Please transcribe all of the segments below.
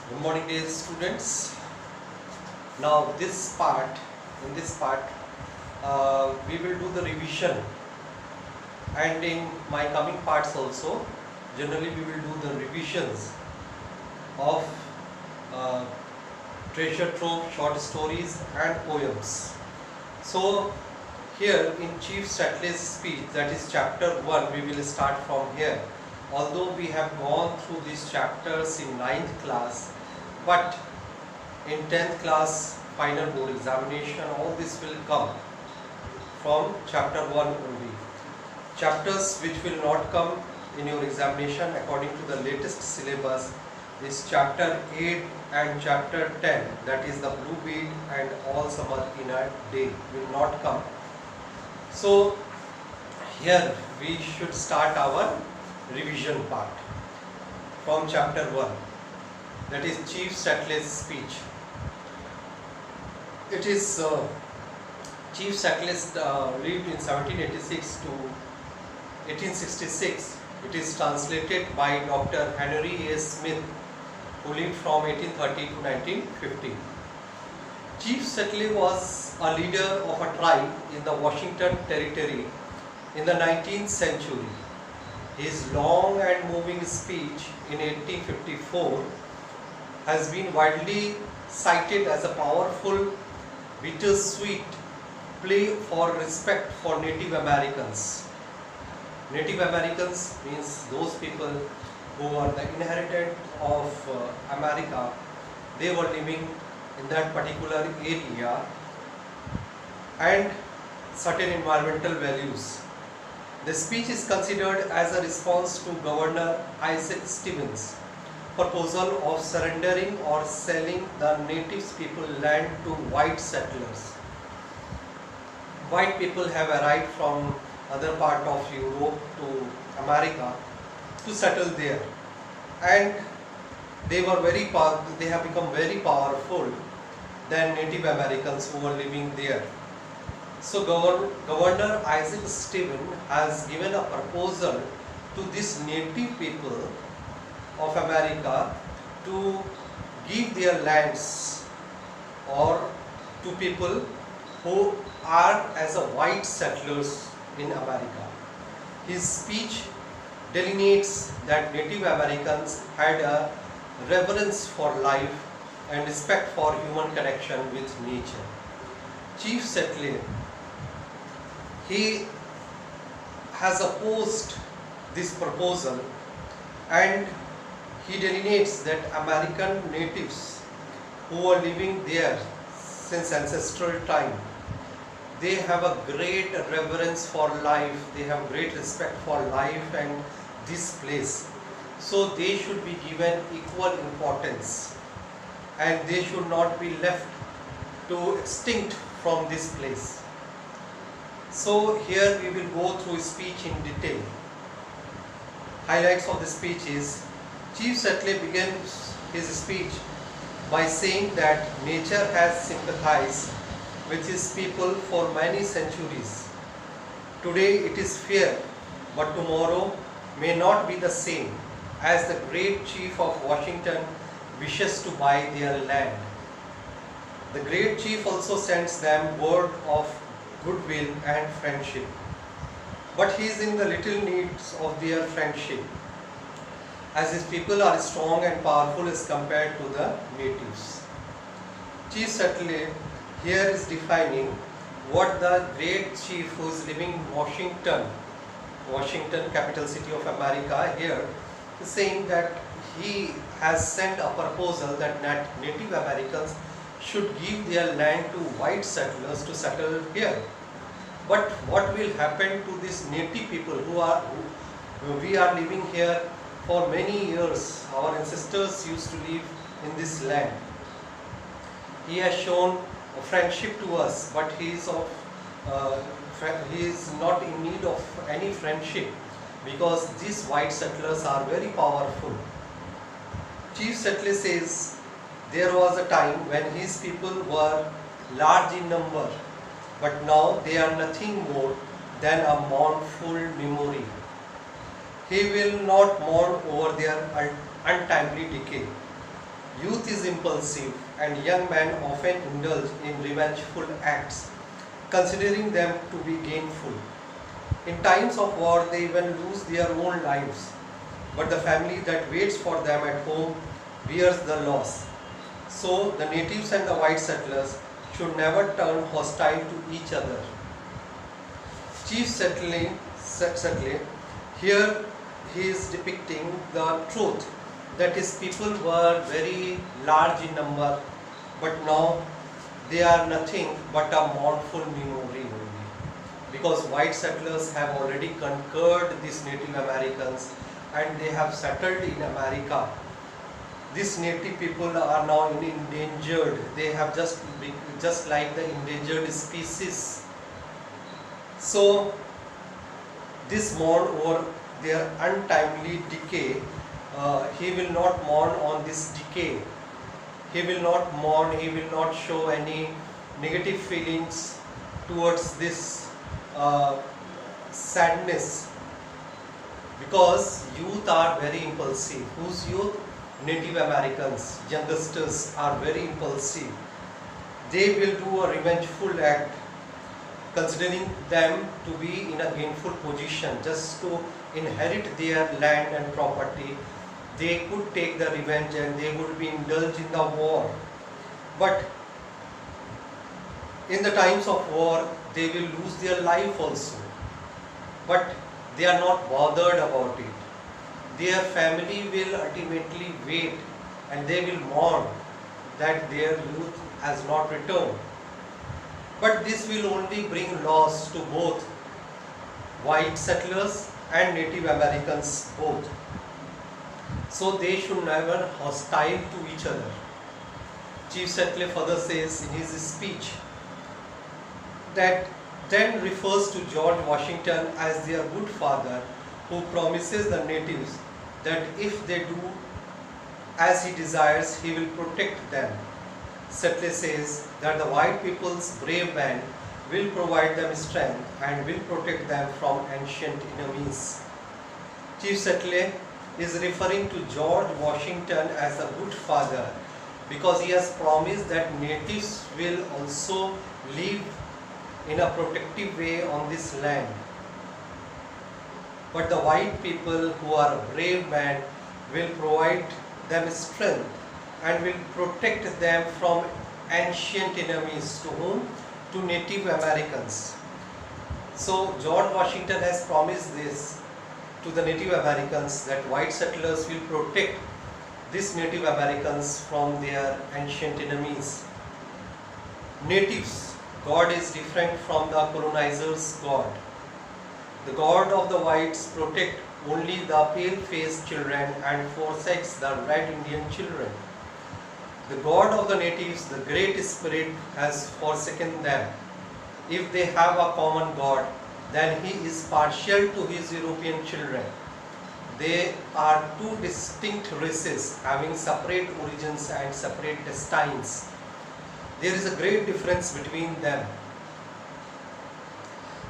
Good morning, dear students. Now, in this part, we will do the revision, and in my coming parts also, generally we will do the revisions of uh, treasure trove, short stories, and poems. So, here in Chief Statler's speech, that is chapter 1, we will start from here. Although we have gone through these chapters in 9th class, but in 10th class final board examination, all this will come from chapter 1 only. Chapters which will not come in your examination according to the latest syllabus is chapter 8 and chapter 10, that is the blue bead and all summer in a day will not come. So here we should start our revision part from chapter 1, that is Chief Statler's speech. It is Chief Sattler lived in 1786 to 1866. It is translated by Dr. Henry A. Smith, who lived from 1830 to 1950. Chief Sattler was a leader of a tribe in the Washington Territory in the 19th century. His long and moving speech in 1854 has been widely cited as a powerful, bittersweet play for respect for Native Americans. Native Americans means those people who are the inhabitant of America. They were living in that particular area, and certain environmental values. The speech is considered as a response to Governor Isaac Stevens' proposal of surrendering or selling the native people land to white settlers. White people have arrived from other part of Europe to America to settle there, and they have become very powerful than Native Americans who were living there. So Governor Isaac Stevens has given a proposal to these native people of America to give their lands or to people who are as a white settlers in America. His speech delineates that Native Americans had a reverence for life and respect for human connection with nature. Chief Sattler, he has opposed this proposal, and he delineates that American natives who are living there since ancestral time, they have a great reverence for life, they have great respect for life and this place. So they should be given equal importance, and they should not be left to extinct from this place. So here we will go through speech in detail. Highlights of the speech is, Chief Sattler begins his speech by saying that nature has sympathized with his people for many centuries. Today it is fair, but tomorrow may not be the same, as the great chief of Washington wishes to buy their land. The great chief also sends them word of goodwill and friendship, but he is in the little needs of their friendship, as his people are strong and powerful as compared to the natives. Chief Sattler here is defining what the great chief who is living in Washington, capital city of America, here is saying that he has sent a proposal that Native Americans should give their land to white settlers to settle here. But what will happen to these native people who we are living here for many years? Our ancestors used to live in this land. He has shown a friendship to us, but he is not in need of any friendship, because these white settlers are very powerful. Chief Sattler says there was a time when his people were large in number, but now they are nothing more than a mournful memory. He will not mourn over their untimely decay. Youth is impulsive and young men often indulge in revengeful acts, considering them to be gainful. In times of war, they even lose their own lives, but the family that waits for them at home bears the loss. So, the natives and the white settlers should never turn hostile to each other. Chief Setley, here he is depicting the truth, that is, people were very large in number, but now they are nothing but a mournful memory only, because white settlers have already conquered these Native Americans and they have settled in America. These native people are now endangered. They have just like the endangered species. So this mourn over their untimely decay. He will not mourn on this decay. He will not mourn, he will not show any negative feelings towards this sadness, because youth are very impulsive. Whose youth? Native Americans, youngsters are very impulsive. They will do a revengeful act, considering them to be in a gainful position just to inherit their land and property. They could take the revenge and they would be indulged in the war. But in the times of war, they will lose their life also. But they are not bothered about it. Their family will ultimately wait and they will mourn that their youth has not returned. But this will only bring loss to both white settlers and Native Americans both. So they should never hostile to each other. Chief Setley further says in his speech that then refers to George Washington as their good father, who promises the natives that if they do as he desires, he will protect them. Setley says that the white people's brave men will provide them strength and will protect them from ancient enemies. Chief Setley is referring to George Washington as a good father because he has promised that natives will also live in a protective way on this land. But the white people who are brave men will provide them strength and will protect them from ancient enemies. To whom? To Native Americans. So George Washington has promised this to the Native Americans, that white settlers will protect these Native Americans from their ancient enemies. Natives' God is different from the colonizers' God. The God of the whites protect only the pale-faced children and forsakes the red Indian children. The God of the natives, the Great Spirit, has forsaken them. If they have a common God, then he is partial to his European children. They are two distinct races having separate origins and separate destines. There is a great difference between them.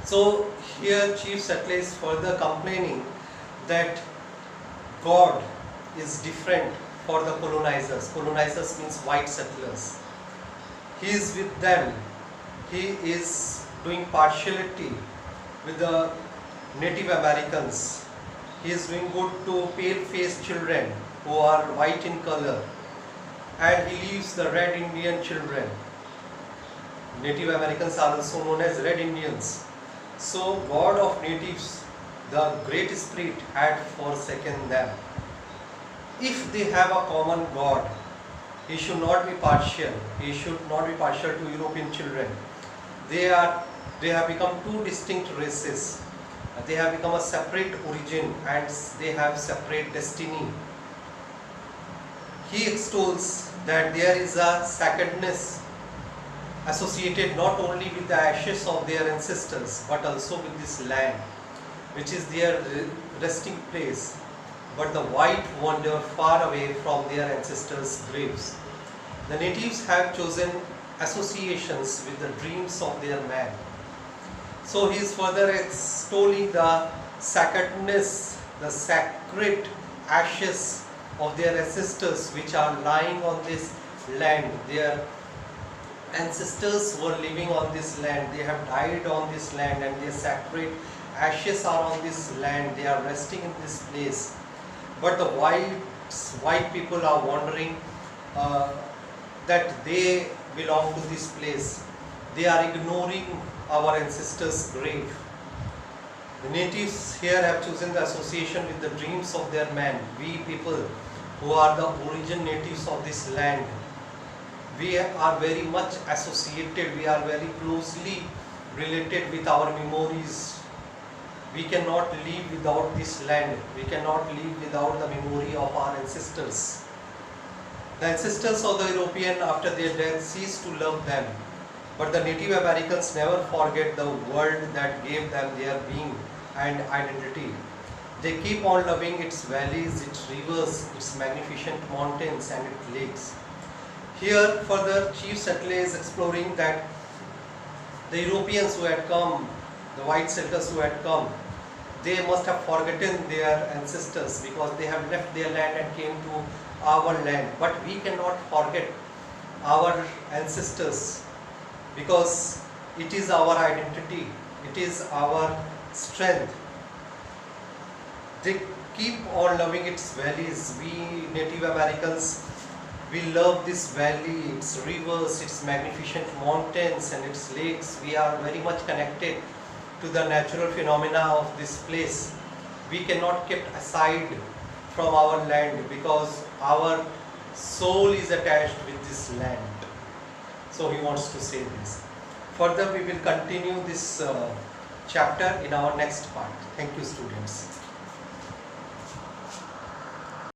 So here Chief Setley is further complaining that God is different for the colonizers. Colonizers means white settlers. He is with them. He is doing partiality with the Native Americans. He is doing good to pale-faced children who are white in color, and he leaves the red Indian children. Native Americans are also known as red Indians. So God of natives, the Great Spirit, had forsaken them. If they have a common God, he should not be partial. He should not be partial to European children. They have become two distinct races. They have become a separate origin and they have separate destiny. He extols that there is a sacredness associated not only with the ashes of their ancestors but also with this land, which is their resting place. But the white wander far away from their ancestors' graves. The natives have chosen associations with the dreams of their man. So he is further extolling the sacredness, the sacred ashes of their ancestors which are lying on this land. Their ancestors were living on this land, they have died on this land, and their sacred ashes are on this land, they are resting in this place. But the white people are wondering that they belong to this place. They are ignoring our ancestors' grave. The natives here have chosen the association with the dreams of their men. We people who are the origin natives of this land, we are very much associated, we are very closely related with our memories. We cannot live without this land, we cannot live without the memory of our ancestors. The ancestors of the European after their death ceased to love them, but the Native Americans never forget the world that gave them their being and identity. They keep on loving its valleys, its rivers, its magnificent mountains and its lakes. Here further chief settler is exploring that the Europeans who had come, the white settlers who had come, they must have forgotten their ancestors because they have left their land and came to our land. But we cannot forget our ancestors because it is our identity, it is our strength. They keep on loving its valleys. We Native Americans, we love this valley, its rivers, its magnificent mountains and its lakes. We are very much connected to the natural phenomena of this place. We cannot keep aside from our land because our soul is attached with this land. So he wants to say this. Further we will continue this chapter in our next part. Thank you, students.